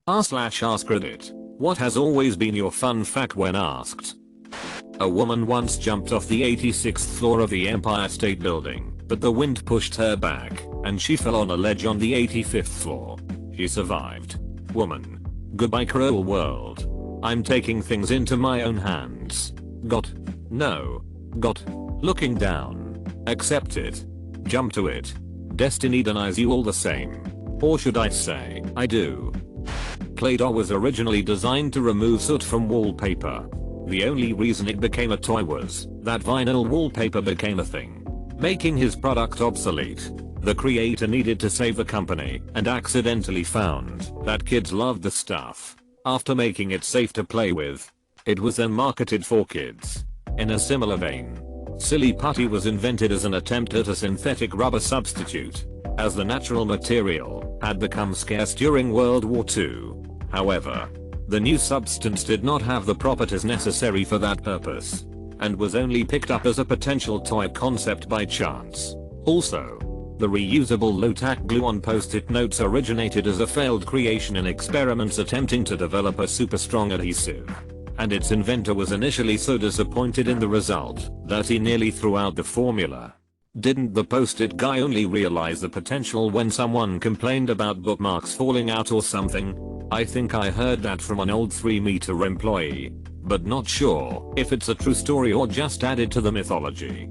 r/AskReddit. What has always been your fun fact when asked? A woman once jumped off the 86th floor of the Empire State Building, but the wind pushed her back, and she fell on a ledge on the 85th floor. She survived. Woman. Goodbye cruel world. I'm taking things into my own hands. Got. No. Got. Looking down. Accept it. Jump to it. Destiny denies you all the same. Or should I say, I do. Play-Doh was originally designed to remove soot from wallpaper. The only reason it became a toy was that vinyl wallpaper became a thing, making his product obsolete. The creator needed to save the company and accidentally found that kids loved the stuff. After making it safe to play with, it was then marketed for kids. In a similar vein, Silly Putty was invented as an attempt at a synthetic rubber substitute, as the natural material had become scarce during World War II. However, the new substance did not have the properties necessary for that purpose, and was only picked up as a potential toy concept by chance. Also, the reusable low-tack glue on post-it notes originated as a failed creation in experiments attempting to develop a super strong adhesive, and its inventor was initially so disappointed in the result that he nearly threw out the formula. Didn't the post-it guy only realize the potential when someone complained about bookmarks falling out or something? I think I heard that from an old 3-meter employee, but not sure if it's a true story or just added to the mythology.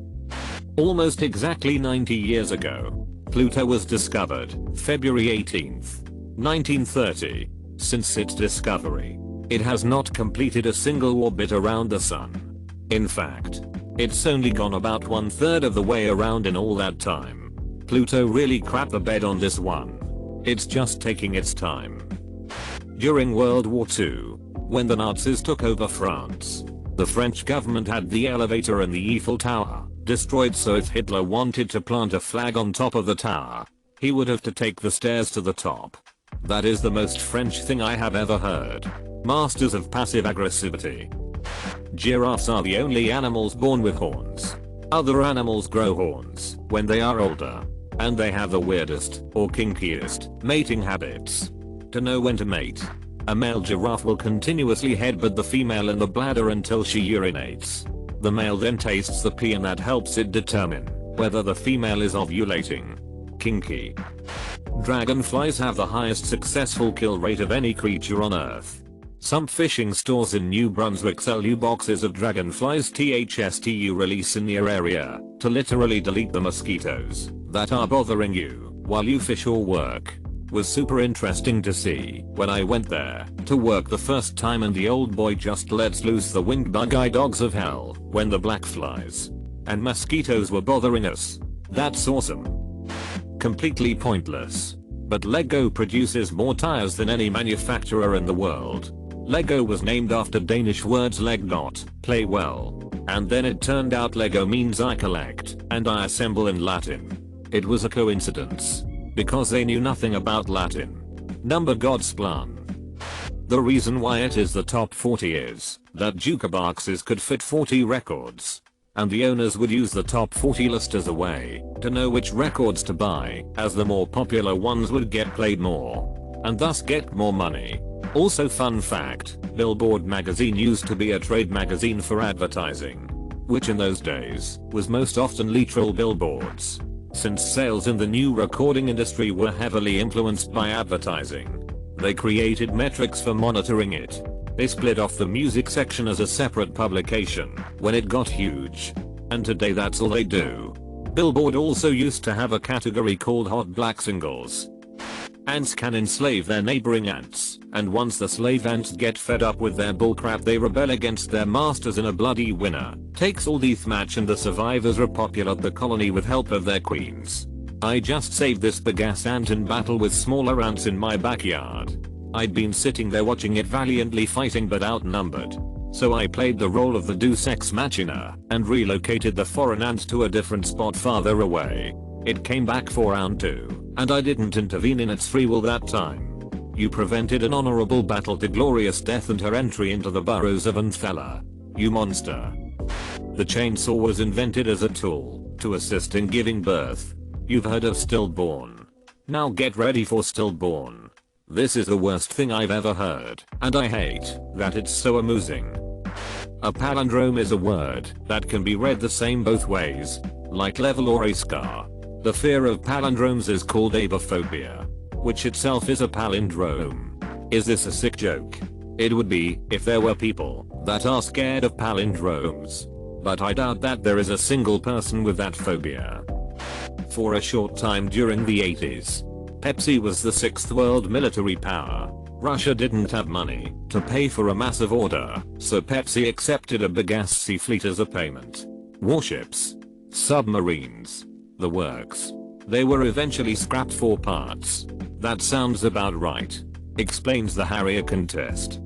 Almost exactly 90 years ago, Pluto was discovered, February 18th, 1930. Since its discovery, it has not completed a single orbit around the sun. In fact, it's only gone about 1/3 of the way around in all that time. Pluto really crapped the bed on this one. It's just taking its time. During World War II, when the Nazis took over France, the French government had the elevator in the Eiffel Tower destroyed, so if Hitler wanted to plant a flag on top of the tower, he would have to take the stairs to the top. That is the most French thing I have ever heard. Masters of passive aggressivity. Giraffes are the only animals born with horns. Other animals grow horns when they are older, and they have the weirdest or kinkiest mating habits. To know when to mate, a male giraffe will continuously headbutt the female in the bladder until she urinates. The male then tastes the pee, and that helps it determine whether the female is ovulating. Kinky. Dragonflies have the highest successful kill rate of any creature on Earth. Some fishing stores in New Brunswick sell you boxes of dragonflies THSTU release in your area to literally delete the mosquitoes that are bothering you while you fish or work. Was super interesting to see when I went there to work the first time, and the old boy just lets loose the winged bug-eye dogs of hell when the black flies and mosquitoes were bothering us. That's awesome. Completely pointless, but Lego produces more tires than any manufacturer in the world. Lego was named after Danish words leg dot, play well, and then it turned out Lego means I collect and I assemble in Latin. It was a coincidence, because they knew nothing about Latin. Number God's plan. The reason why it is the top 40 is that jukeboxes could fit 40 records, and the owners would use the top 40 list as a way to know which records to buy, as the more popular ones would get played more, and thus get more money. Also, fun fact, Billboard magazine used to be a trade magazine for advertising, which in those days was most often literal billboards. Since sales in the new recording industry were heavily influenced by advertising, they created metrics for monitoring it. They split off the music section as a separate publication when it got huge, and today that's all they do. Billboard also used to have a category called Hot Black Singles. Ants can enslave their neighboring ants, and once the slave ants get fed up with their bullcrap, they rebel against their masters in a bloody winner takes all death match, and the survivors repopulate the colony with help of their queens. I just saved this big ass ant in battle with smaller ants in my backyard. I'd been sitting there watching it valiantly fighting but outnumbered, so I played the role of the Deus Ex Machina and relocated the foreign ant to a different spot farther away. It came back for round 2, and I didn't intervene in its free will that time. You prevented an honorable battle to glorious death and her entry into the burrows of Anthella. You monster. The chainsaw was invented as a tool to assist in giving birth. You've heard of stillborn. Now get ready for stillborn. This is the worst thing I've ever heard, and I hate that it's so amusing. A palindrome is a word that can be read the same both ways, like level or a scar. The fear of palindromes is called abophobia, which itself is a palindrome. Is this a sick joke? It would be if there were people that are scared of palindromes. But I doubt that there is a single person with that phobia. For a short time during the 80s, Pepsi was the 6th world military power. Russia didn't have money to pay for a massive order, so Pepsi accepted a big-ass sea fleet as a payment. Warships, submarines, the works. They were eventually scrapped for parts. That sounds about right, explains the Harrier contest.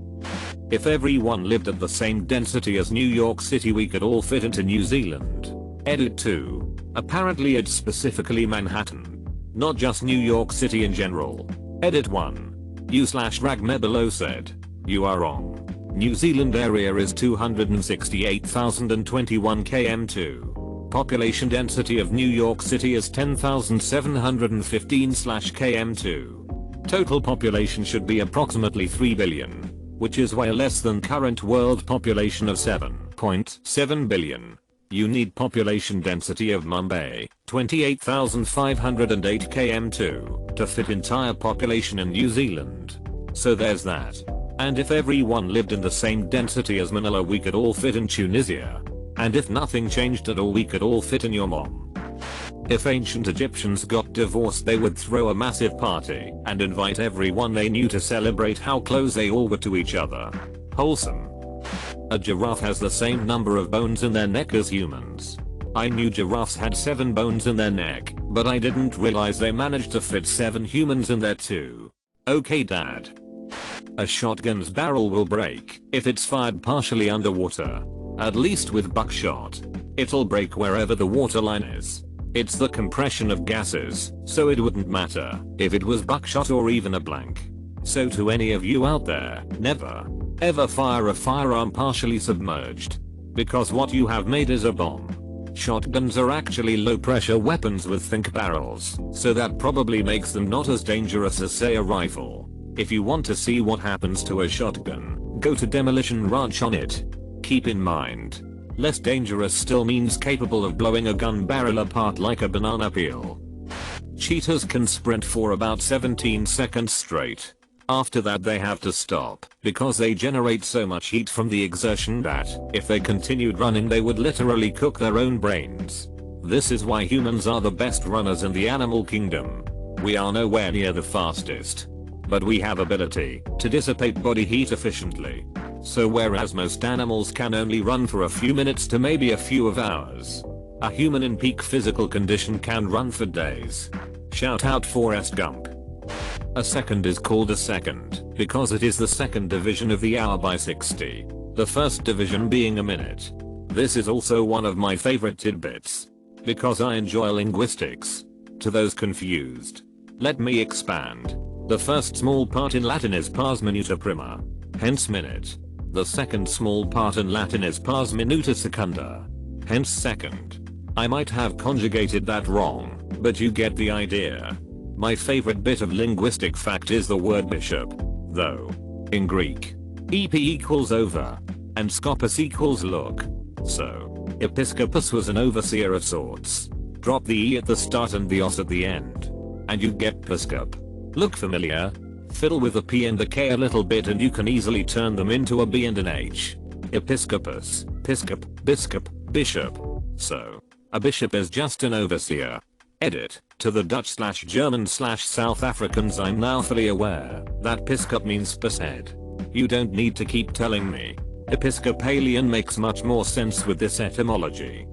If everyone lived at the same density as New York City, we could all fit into New Zealand. Edit 2. Apparently it's specifically Manhattan, not just New York City in general. Edit 1. U/Ragme below said, you are wrong. New Zealand area is 268,021 km2. Population density of New York City is 10,715/km2. Total population should be approximately 3 billion, which is way less than current world population of 7.7 billion. You need population density of Mumbai, 28,508 km2, to fit entire population in New Zealand. So there's that. And if everyone lived in the same density as Manila, we could all fit in Tunisia. And if nothing changed at all, we could all fit in your mom. If ancient Egyptians got divorced, they would throw a massive party and invite everyone they knew to celebrate how close they all were to each other. Wholesome. A giraffe has the same number of bones in their neck as humans. I knew giraffes had 7 bones in their neck, but I didn't realize they managed to fit 7 humans in there too. Okay, Dad. A shotgun's barrel will break if it's fired partially underwater. At least with buckshot. It'll break wherever the waterline is. It's the compression of gases, so it wouldn't matter if it was buckshot or even a blank. So to any of you out there, never, ever fire a firearm partially submerged. Because what you have made is a bomb. Shotguns are actually low pressure weapons with think barrels, so that probably makes them not as dangerous as say a rifle. If you want to see what happens to a shotgun, go to Demolition Ranch on it. Keep in mind, less dangerous still means capable of blowing a gun barrel apart like a banana peel. Cheetahs can sprint for about 17 seconds straight. After that they have to stop because they generate so much heat from the exertion that if they continued running they would literally cook their own brains. This is why humans are the best runners in the animal kingdom. We are nowhere near the fastest, but we have ability to dissipate body heat efficiently. So whereas most animals can only run for a few minutes to maybe a few of hours, a human in peak physical condition can run for days. Shout out Forrest Gump. A second is called a second because it is the second division of the hour by 60, the first division being a minute. This is also one of my favorite tidbits because I enjoy linguistics. To those confused, let me expand. The first small part in Latin is pars minuta prima, hence minute. The second small part in Latin is pars minuta secunda, hence second. I might have conjugated that wrong, but you get the idea. My favorite bit of linguistic fact is the word bishop, though. In Greek, ep equals over, and scopus equals look. So, episcopus was an overseer of sorts. Drop the e at the start and the os at the end, and you get piscop. Look familiar? Fiddle with the p and the k a little bit and you can easily turn them into a b and an h. Episcopus, piscop, biscop, bishop. So, a bishop is just an overseer. Edit. To the Dutch/German/South Africans, I'm now fully aware that piscop means spashead. You don't need to keep telling me. Episcopalian makes much more sense with this etymology.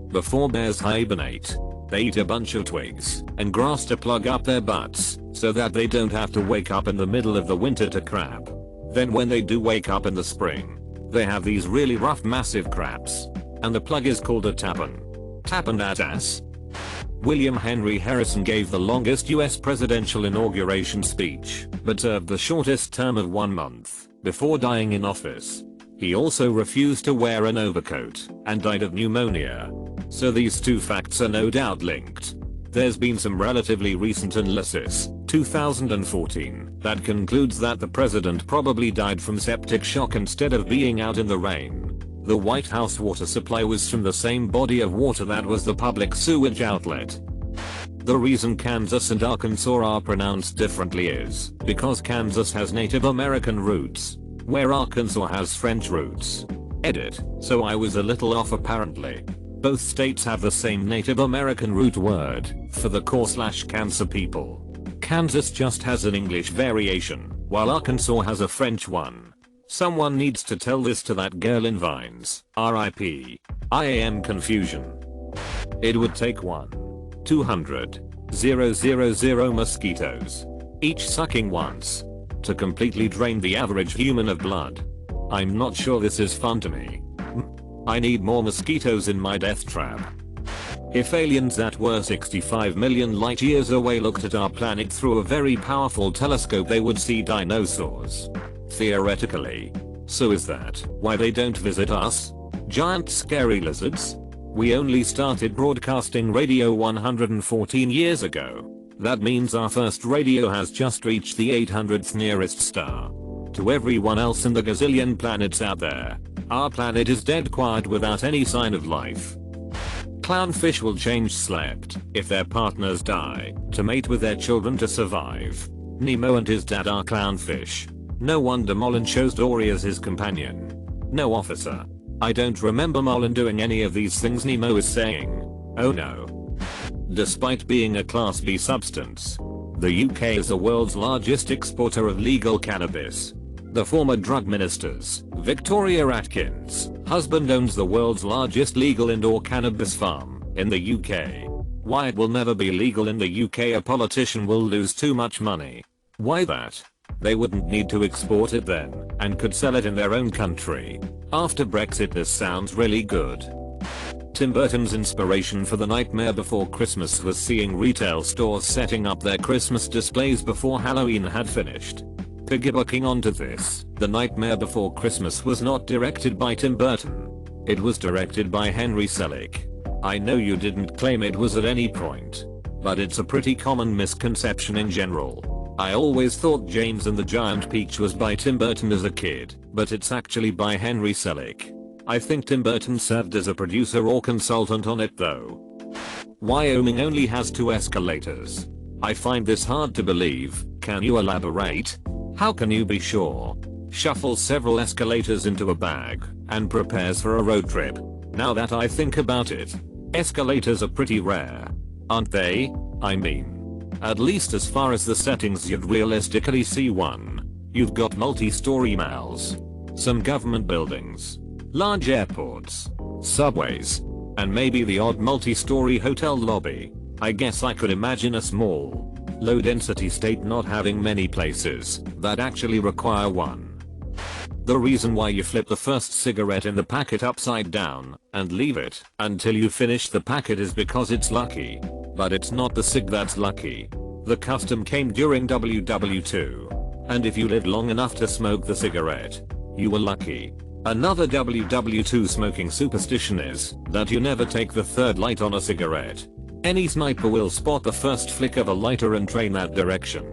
Before bears hibernate, they eat a bunch of twigs and grass to plug up their butts so that they don't have to wake up in the middle of the winter to crap. Then when they do wake up in the spring, they have these really rough massive craps, and the plug is called a tappan. Tappan that ass. William Henry Harrison gave the longest US presidential inauguration speech, but served the shortest term of 1 month before dying in office. He also refused to wear an overcoat and died of pneumonia. So these two facts are no doubt linked. There's been some relatively recent analysis, 2014, that concludes that the president probably died from septic shock instead of being out in the rain. The White House water supply was from the same body of water that was the public sewage outlet. The reason Kansas and Arkansas are pronounced differently is because Kansas has Native American roots, where Arkansas has French roots. Edit. So I was a little off apparently. Both states have the same Native American root word for the core/cancer people. Kansas just has an English variation, while Arkansas has a French one. Someone needs to tell this to that girl in Vines. RIP. I am confusion. It would take 200,000 mosquitoes, each sucking once, to completely drain the average human of blood. I'm not sure this is fun to me. I need more mosquitoes in my death trap. If aliens that were 65 million light years away looked at our planet through a very powerful telescope, they would see dinosaurs. Theoretically. So is that why they don't visit us? Giant scary lizards? We only started broadcasting radio 114 years ago. That means our first radio has just reached the 800th nearest star. To everyone else in the gazillion planets out there, our planet is dead quiet without any sign of life. Clownfish will change slept if their partners die to mate with their children to survive. Nemo and his dad are clownfish. No wonder Mullen chose Dory as his companion. No officer. I don't remember Mullen doing any of these things Nemo is saying. Oh no. Despite being a Class B substance, the UK is the world's largest exporter of legal cannabis. The former drug minister's, Victoria Atkins, husband owns the world's largest legal indoor cannabis farm in the UK. Why it will never be legal in the UK? A politician will lose too much money. Why that? They wouldn't need to export it then, and could sell it in their own country. After Brexit, this sounds really good. Tim Burton's inspiration for The Nightmare Before Christmas was seeing retail stores setting up their Christmas displays before Halloween had finished. Piggybacking onto this, The Nightmare Before Christmas was not directed by Tim Burton. It was directed by Henry Selick. I know you didn't claim it was at any point, but it's a pretty common misconception in general. I always thought James and the Giant Peach was by Tim Burton as a kid, but it's actually by Henry Selick. I think Tim Burton served as a producer or consultant on it though. Wyoming only has 2 escalators. I find this hard to believe. Can you elaborate? How can you be sure? Shuffles several escalators into a bag and prepares for a road trip. Now that I think about it, escalators are pretty rare, aren't they? I mean, at least as far as the settings you'd realistically see one. You've got multi-story malls, some government buildings, large airports, subways, and maybe the odd multi-story hotel lobby. I guess I could imagine a small, low-density state not having many places that actually require one. The reason why you flip the first cigarette in the packet upside down and leave it until you finish the packet is because it's lucky. But it's not the cig that's lucky. The custom came during WW2. And if you lived long enough to smoke the cigarette, you were lucky. Another WW2 smoking superstition is that you never take the third light on a cigarette. Any sniper will spot the first flick of a lighter and train that direction.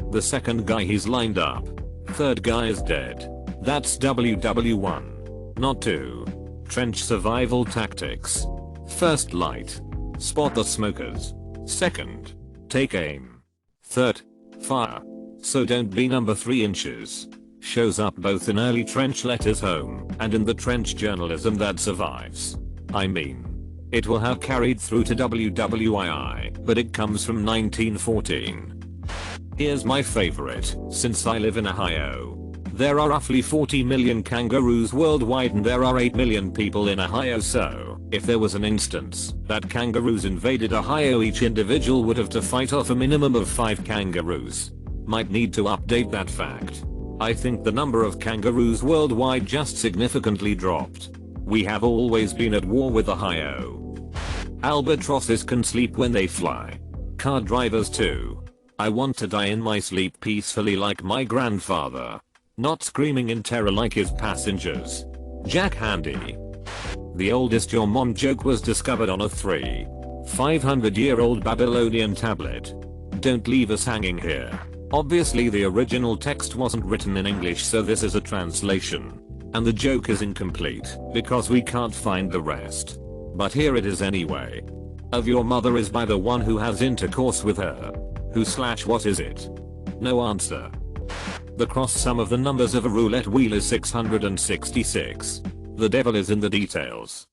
The second guy he's lined up. Third guy is dead. That's WW1. Not 2. Trench survival tactics. First light. Spot the smokers. Second. Take aim. Third. Fire. So don't be number 3 inches. Shows up both in early trench letters home and in the trench journalism that survives. I mean, it will have carried through to WWII, but it comes from 1914. Here's my favorite, since I live in Ohio. There are roughly 40 million kangaroos worldwide and there are 8 million people in Ohio, so if there was an instance that kangaroos invaded Ohio, each individual would have to fight off a minimum of 5 kangaroos. Might need to update that fact. I think the number of kangaroos worldwide just significantly dropped. We have always been at war with Ohio. Albatrosses can sleep when they fly. Car drivers too. I want to die in my sleep peacefully like my grandfather. Not screaming in terror like his passengers. Jack Handy. The oldest your mom joke was discovered on a 3. 500-year-old Babylonian tablet. Don't leave us hanging here. Obviously the original text wasn't written in English, so this is a translation. And the joke is incomplete because we can't find the rest. But here it is anyway. Of your mother is by the one who has intercourse with her. Who/what is it? No answer. The cross sum of the numbers of a roulette wheel is 666. The devil is in the details.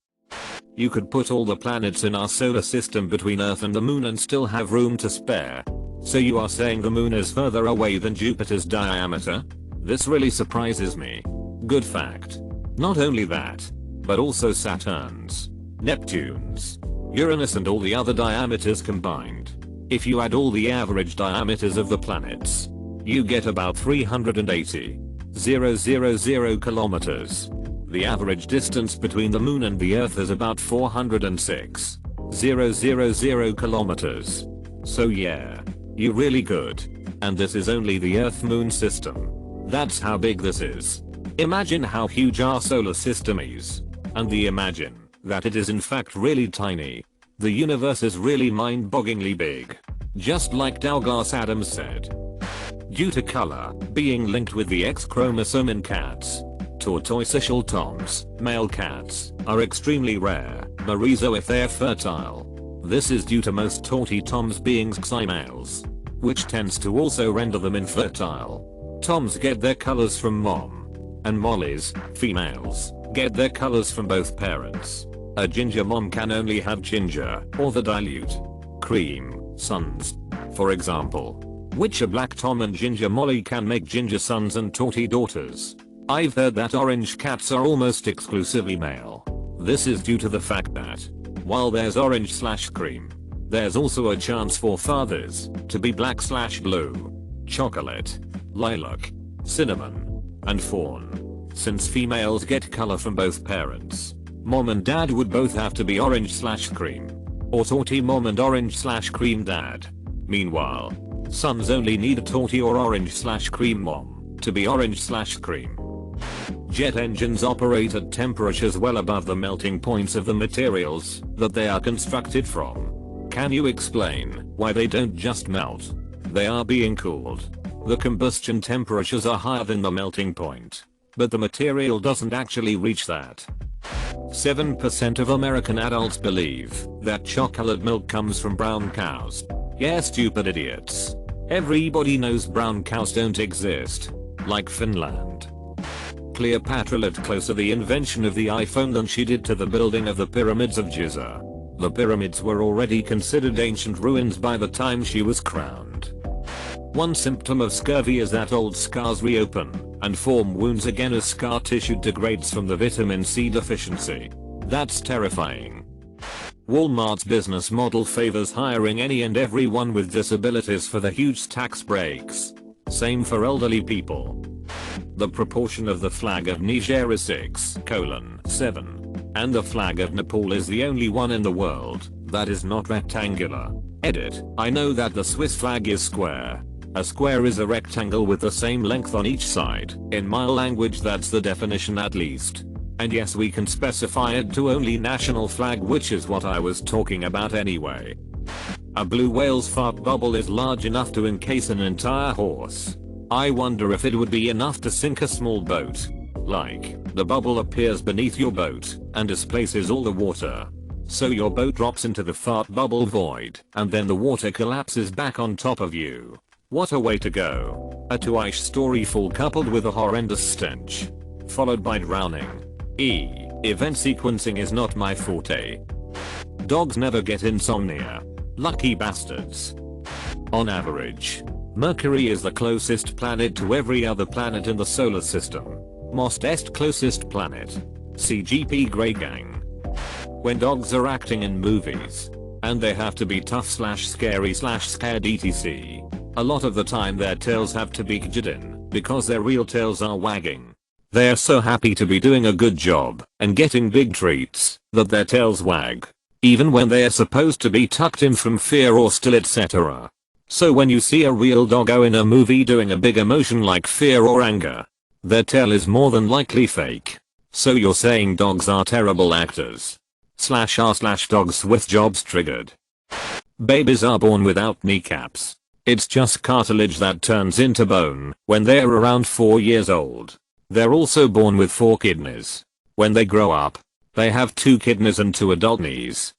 You could put all the planets in our solar system between Earth and the moon and still have room to spare. So you are saying the moon is further away than Jupiter's diameter? This really surprises me. Good fact. Not only that, but also Saturn's, Neptune's, Uranus and all the other diameters combined. If you add all the average diameters of the planets, you get about 380,000 kilometers. The average distance between the moon and the earth is about 406,000 kilometers. So yeah, you really good. And this is only the Earth-Moon system. That's how big this is. Imagine how huge our solar system is. And imagine that it is in fact really tiny. The universe is really mind-bogglingly big. Just like Douglas Adams said. Due to color being linked with the X chromosome in cats, tortoiseshell toms, male cats, are extremely rare, Marizo if they're fertile. This is due to most torty toms being Xi males, which tends to also render them infertile. Toms get their colors from mom, and mollies, females, get their colors from both parents. A ginger mom can only have ginger, or the dilute cream, sons. For example, which a black tom and ginger molly can make ginger sons and torty daughters. I've heard that orange cats are almost exclusively male. This is due to the fact that, while there's orange/cream, there's also a chance for fathers to be black/blue, chocolate, lilac, cinnamon, and fawn. Since females get color from both parents, mom and dad would both have to be orange/cream, or torty mom and orange/cream dad. Meanwhile, sons only need a torty or orange/cream mom to be orange/cream. Jet engines operate at temperatures well above the melting points of the materials that they are constructed from. Can you explain why they don't just melt? They are being cooled. The combustion temperatures are higher than the melting point, but the material doesn't actually reach that. 7% of American adults believe that chocolate milk comes from brown cows. Yeah, stupid idiots. Everybody knows brown cows don't exist. Like Finland. Cleopatra lived closer to the invention of the iPhone than she did to the building of the pyramids of Giza. The pyramids were already considered ancient ruins by the time she was crowned. One symptom of scurvy is that old scars reopen and form wounds again as scar tissue degrades from the vitamin C deficiency. That's terrifying. Walmart's business model favors hiring any and everyone with disabilities for the huge tax breaks. Same for elderly people. The proportion of the flag of Niger is 6:7, and the flag of Nepal is the only one in the world that is not rectangular. Edit. I know that the Swiss flag is square. A square is a rectangle with the same length on each side. In my language that's the definition at least. And yes, we can specify it to only national flag, which is what I was talking about anyway. A blue whale's fart bubble is large enough to encase an entire horse. I wonder if it would be enough to sink a small boat. Like, the bubble appears beneath your boat and displaces all the water. So your boat drops into the fart bubble void, and then the water collapses back on top of you. What a way to go. A two-ish story full coupled with a horrendous stench. Followed by drowning. Event sequencing is not my forte. Dogs never get insomnia. Lucky bastards. On average, Mercury is the closest planet to every other planet in the solar system. Most est closest planet. CGP Grey Gang. When dogs are acting in movies, and they have to be tough/scary/scared etc. A lot of the time their tails have to be hidden because their real tails are wagging. They are so happy to be doing a good job and getting big treats that their tails wag, even when they are supposed to be tucked in from fear or still etc. So when you see a real doggo in a movie doing a big emotion like fear or anger, their tail is more than likely fake. So you're saying dogs are terrible actors. /r/dogs with jobs triggered. Babies are born without kneecaps. It's just cartilage that turns into bone when they're around 4 years old. They're also born with 4 kidneys. When they grow up, they have 2 kidneys and 2 adult knees.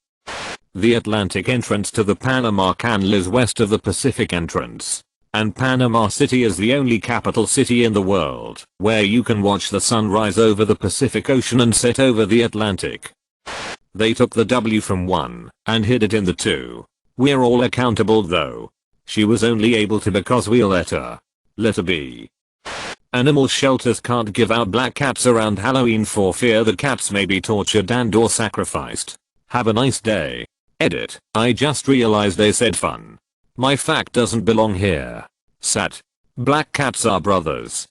The Atlantic entrance to the Panama Canal is west of the Pacific entrance. And Panama City is the only capital city in the world where you can watch the sun rise over the Pacific Ocean and set over the Atlantic. They took the W from 1 and hid it in the 2. We're all accountable though. She was only able to because we let her. Letter B. Animal shelters can't give out black cats around Halloween for fear that cats may be tortured and or sacrificed. Have a nice day. Edit. I just realized they said fun. My fact doesn't belong here. Sat. Black cats are brothers.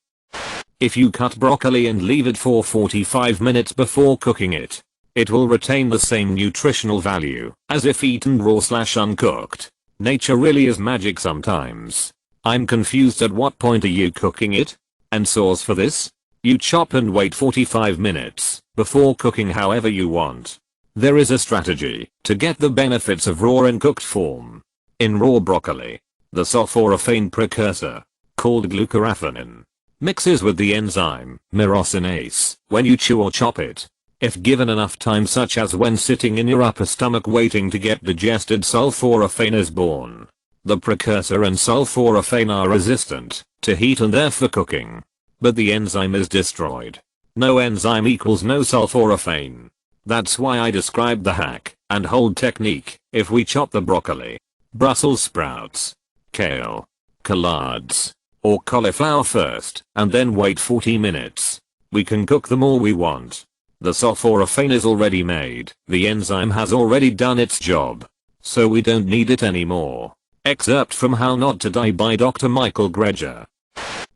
If you cut broccoli and leave it for 45 minutes before cooking it, it will retain the same nutritional value as if eaten raw/uncooked. Nature really is magic sometimes. I'm confused, at what point are you cooking it? And source for this? You chop and wait 45 minutes before cooking however you want. There is a strategy to get the benefits of raw in cooked form. In raw broccoli, the sulforaphane precursor, called glucoraphanin, mixes with the enzyme myrosinase when you chew or chop it. If given enough time, such as when sitting in your upper stomach waiting to get digested, sulforaphane is born. The precursor and sulforaphane are resistant to heat and therefore cooking. But the enzyme is destroyed. No enzyme equals no sulforaphane. That's why I described the hack and hold technique. If we chop the broccoli, Brussels sprouts, kale, collards, or cauliflower first and then wait 40 minutes, we can cook them all we want. The sulforaphane is already made. The enzyme has already done its job. So we don't need it anymore. Excerpt from How Not to Die by Dr. Michael Greger.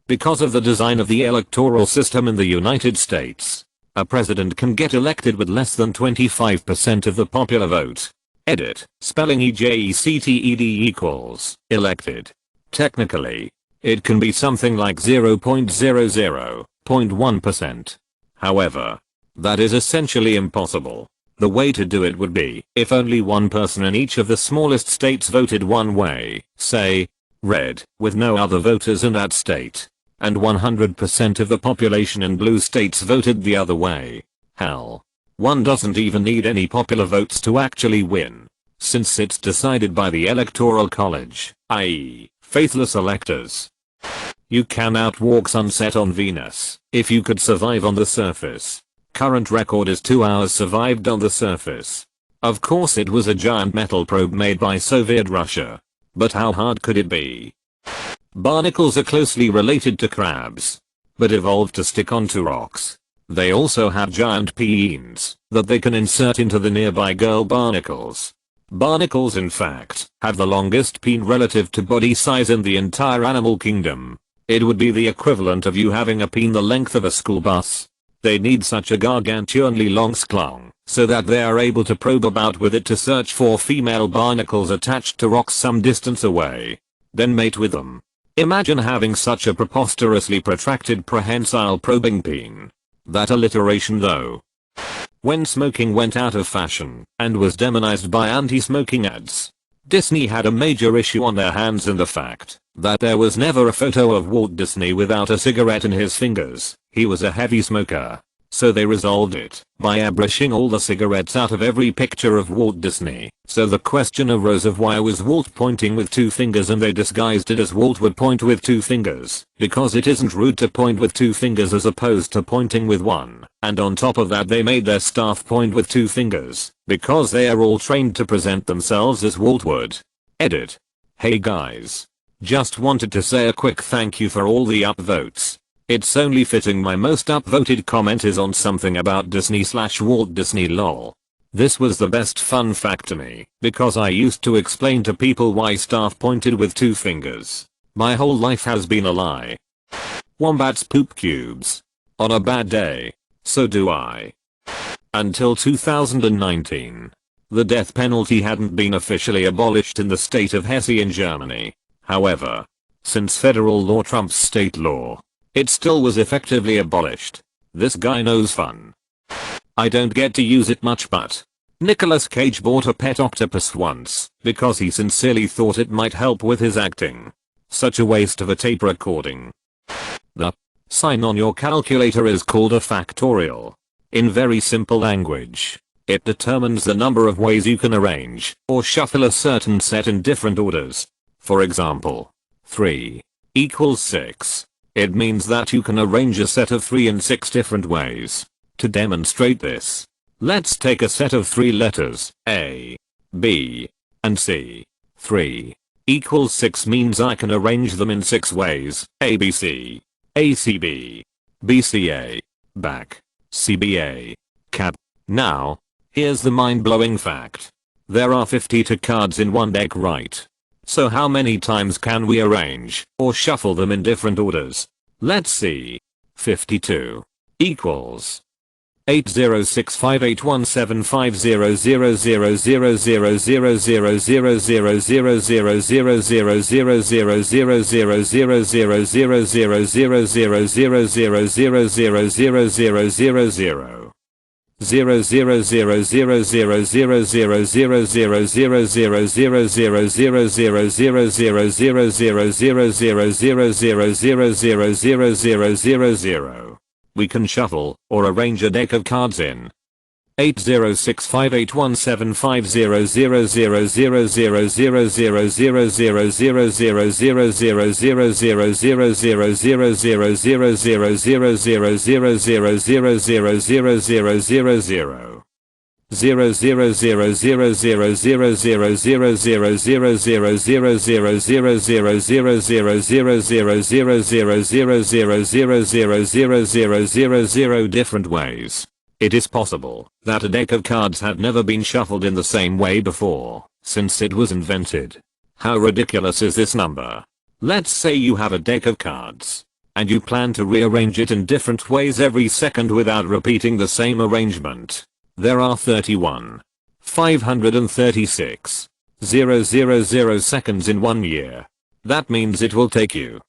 Because of the design of the electoral system in the United States, a president can get elected with less than 25% of the popular vote. Edit. Spelling EJECTED equals elected. Technically, it can be something like 0.00.1%. However, that is essentially impossible. The way to do it would be if only one person in each of the smallest states voted one way, say, red, with no other voters in that state, and 100% of the population in blue states voted the other way. Hell, one doesn't even need any popular votes to actually win, since it's decided by the Electoral College, i.e., faithless electors. You can outwalk sunset on Venus if you could survive on the surface. Current record is 2 hours survived on the surface. Of course it was a giant metal probe made by Soviet Russia. But how hard could it be? Barnacles are closely related to crabs, but evolved to stick onto rocks. They also have giant peens that they can insert into the nearby girl barnacles. Barnacles, in fact, have the longest peen relative to body size in the entire animal kingdom. It would be the equivalent of you having a peen the length of a school bus. They need such a gargantuanly long schlong so that they are able to probe about with it to search for female barnacles attached to rocks some distance away. Then mate with them. Imagine having such a preposterously protracted prehensile probing peen. That alliteration though. When smoking went out of fashion and was demonized by anti-smoking ads, Disney had a major issue on their hands in the fact that there was never a photo of Walt Disney without a cigarette in his fingers. He was a heavy smoker. So they resolved it by airbrushing all the cigarettes out of every picture of Walt Disney. So the question arose of why was Walt pointing with 2 fingers, and they disguised it as Walt would point with 2 fingers, because it isn't rude to point with 2 fingers as opposed to pointing with 1. And on top of that they made their staff point with 2 fingers, because they are all trained to present themselves as Walt would. Edit. Hey guys. Just wanted to say a quick thank you for all the upvotes. It's only fitting my most upvoted comment is on something about Disney/Walt Disney lol. This was the best fun fact to me, because I used to explain to people why staff pointed with 2 fingers. My whole life has been a lie. Wombats poop cubes. On a bad day. So do I. Until 2019. The death penalty hadn't been officially abolished in the state of Hesse in Germany. However, since federal law trumps state law, it still was effectively abolished. This guy knows fun. I don't get to use it much, but Nicolas Cage bought a pet octopus once because he sincerely thought it might help with his acting. Such a waste of a tape recording. The sign on your calculator is called a factorial. In very simple language, it determines the number of ways you can arrange or shuffle a certain set in different orders. For example, 3 equals 6. It means that you can arrange a set of 3 in 6 different ways. To demonstrate this, let's take a set of 3 letters, A, B, and C. 3 equals 6 means I can arrange them in 6 ways, ABC, ACB, BCA, back, CBA, cap. Now, here's the mind-blowing fact. There are 52 cards in one deck, right? So how many times can we arrange or shuffle them in different orders? Let's see. 52 equals 80658170000000000000000000000000000000000000000000000000000000000000000000000000000000000000000000000000000000000000000000000000000000000000000000000000000000000000000000000000000000000000000000000000000000000000000000000000000. We can shuffle or arrange a deck of cards in 806581700000000000000000000000000000000000000000000000000000000000000000000000000000000000000000000000000000000000000000000000000000000000000000000000000000000000000000000000000000000000000000000000000000000000000000000000000000000000000000000000000000000000000000000000000000000000000000000000000000000000000000000000000000000000000000000000000000000000000000000000000000000000000000000ɔ way before, since it was invented. How ridiculous is this number? Let's say you have a deck of cards, and you plan to rearrange it in different ways every second without repeating the same arrangement. There are 31,536,000 seconds in 1 year. That means it will take you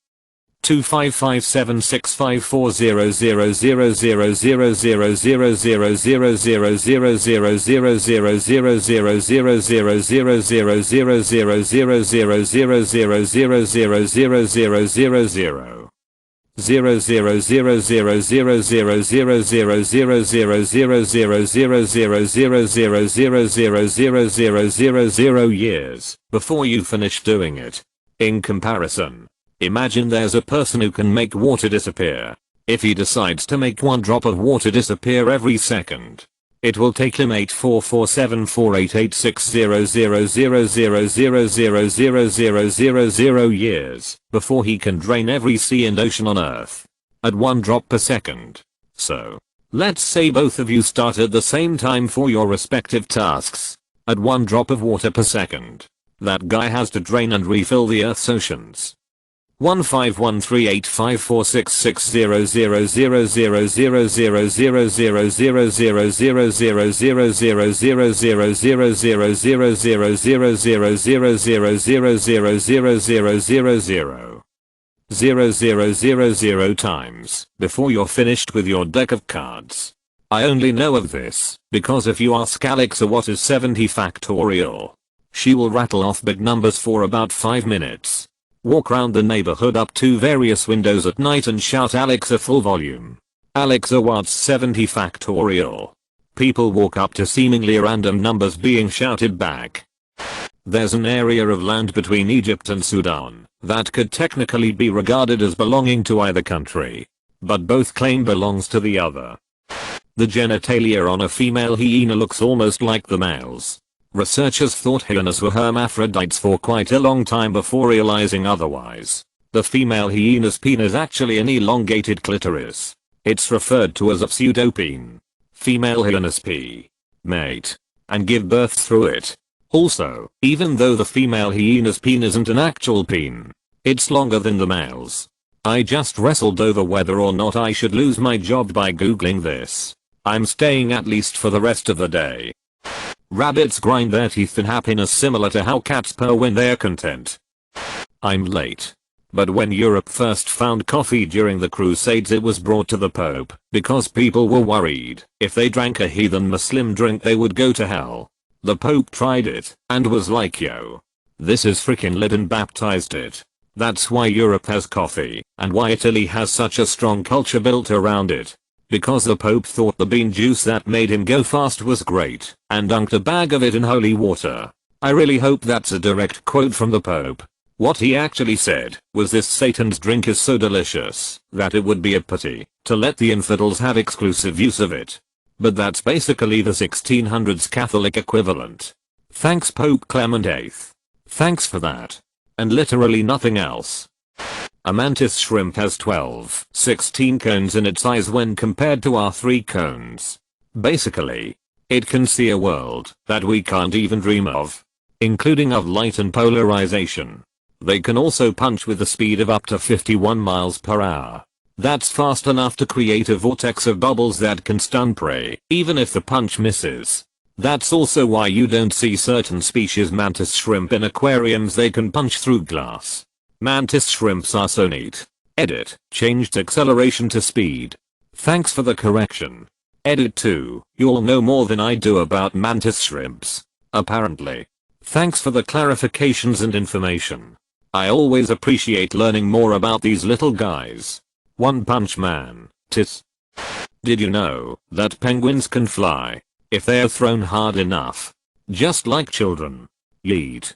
255765400000000000000000000000000000000000000000000000000000000000000000000000000000000000000000000000000000000000000000000000000000000000000000000000000000000000000000000000000000000000000000000000000 Imagine there's a person who can make water disappear. If he decides to make 1 drop of water disappear every second, it will take him 844748886000000000000000000 years before he can drain every sea and ocean on Earth at 1 drop per second. So, let's say both of you start at the same time for your respective tasks at 1 drop of water per second. That guy has to drain and refill the Earth's oceans. 1513854600000000000000000000000000000000000000000000000000000000000000000000000000000000000000000000000000000000000000000000000000000000000000000000000000000000000000000000000000000000000000000000000000000000000000000000000000000000000000000 because if you ask Alexa what is 70 factorial, she will rattle off big numbers for about 5 minutes. Walk round the neighborhood up to various windows at night and shout Alexa full volume. Alexa, what's 70 factorial? People walk up to seemingly random numbers being shouted back. There's an area of land between Egypt and Sudan that could technically be regarded as belonging to either country, but both claim belongs to the other. The genitalia on a female hyena looks almost like the male's. Researchers thought hyenas were hermaphrodites for quite a long time before realizing otherwise. The female hyena's penis is actually an elongated clitoris. It's referred to as a pseudopene. Female hyenas pee, mate, and give birth through it. Also, even though the female hyena's peen isn't an actual peen, it's longer than the male's. I just wrestled over whether or not I should lose my job by googling this. I'm staying at least for the rest of the day. Rabbits grind their teeth in happiness similar to how cats purr when they're content. I'm late. But when Europe first found coffee during the Crusades, it was brought to the Pope because people were worried if they drank a heathen Muslim drink they would go to hell. The Pope tried it and was like, yo, this is freaking lit, and baptized it. That's why Europe has coffee and why Italy has such a strong culture built around it. Because the Pope thought the bean juice that made him go fast was great and dunked a bag of it in holy water. I really hope that's a direct quote from the Pope. What he actually said was, this Satan's drink is so delicious that it would be a pity to let the infidels have exclusive use of it. But that's basically the 1600s Catholic equivalent. Thanks Pope Clement VIII. Thanks for that. And literally nothing else. A mantis shrimp has 16 cones in its eyes when compared to our 3 cones. Basically, it can see a world that we can't even dream of, including of light and polarization. They can also punch with a speed of up to 51 miles per hour. That's fast enough to create a vortex of bubbles that can stun prey, even if the punch misses. That's also why you don't see certain species mantis shrimp in aquariums. They can punch through glass. Mantis shrimps are so neat. Edit, changed acceleration to speed. Thanks for the correction. Edit 2, you'll know more than I do about mantis shrimps. Apparently. Thanks for the clarifications and information. I always appreciate learning more about these little guys. One Punch Man, tis. Did you know that penguins can fly if they are thrown hard enough? Just like children. Yeet.